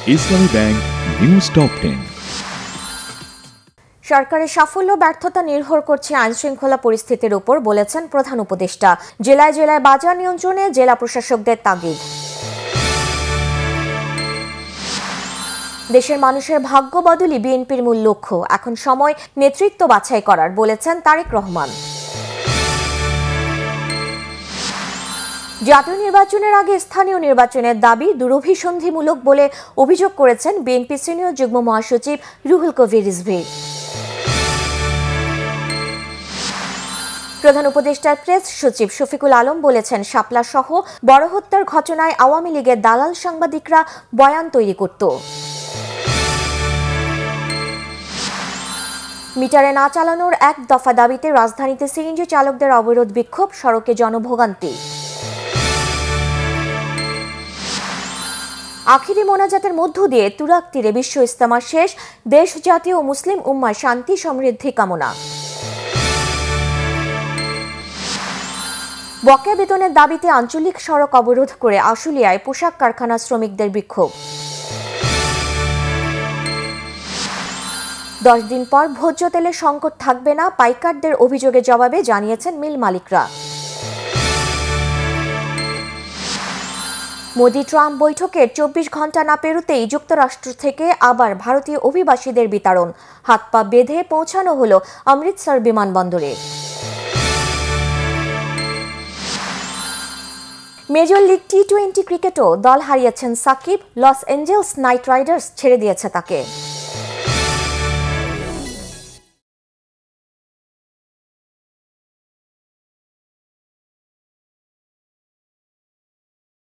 ইসলামী bank news top 10। সরকারের সাফল্য ব্যর্থতা নির্ভর করছে আইনশৃঙ্খলা পরিস্থিতির উপর বলেছেন প্রধান উপদেষ্টা। জেলায় জেলায় বাজার নিয়ন্ত্রণে জেলা প্রশাসকদের তাগিদ। দেশের মানুষের ভাগ্য বদলই বিএনপির মূল লক্ষ্য, এখন সময় নেতৃত্ব বাছাই করার বলেছেন তারেক রহমান। জাতীয় নির্বাচনের আগে স্থানীয় নির্বাচনের দাবি দুরভিসন্ধিমূলক বলে অভিযোগ করেছেন বিএনপি সিনিয়র যুগ্ম মহাসচিব রুহুল কবির রিজভী। প্রধান উপদেষ্টার প্রেস সচিব শফিকুল আলম বলেছেন, শাপলা সহ বড় হত্যার ঘটনায় আওয়ামী লীগের দালাল সাংবাদিকরা বয়ান তৈরি করত। মিটারে না চালানোর এক দফা দাবিতে রাজধানীতে সিএনজি চালকদের অবরোধ বিক্ষোভ, সড়কে জনভোগান্তি। আখিরি মোনাজাতের মধ্য দিয়ে তুরাগ তীরে বিশ্ব ইজতেমা শেষ, দেশ জাতীয় ও মুসলিম উম্মার শান্তি সমৃদ্ধি কামনা। বকেয়া বেতনের দাবিতে আঞ্চলিক সড়ক অবরোধ করে আশুলিয়ায় পোশাক কারখানা শ্রমিকদের বিক্ষোভ। 10 দিন পর ভোজ্য তেলের সংকট থাকবে না, পাইকারদের অভিযোগের জবাবে জানিয়েছেন মিল মালিকরা। মোদি ট্রাম্প বৈঠকের 24 ঘন্টা না পেরোতেই যুক্তরাষ্ট্র থেকে আবার ভারতীয় অভিবাসীদের বিতরণ, হাত পা বেঁধে পৌঁছানো হলো অমৃতসর বিমানবন্দরে। মেজর লিগ টি-20 ক্রিকেটও দল হারিয়েছেন Shakib, Los Angeles Knight Riders ছেড়ে দিয়েছে তাকে।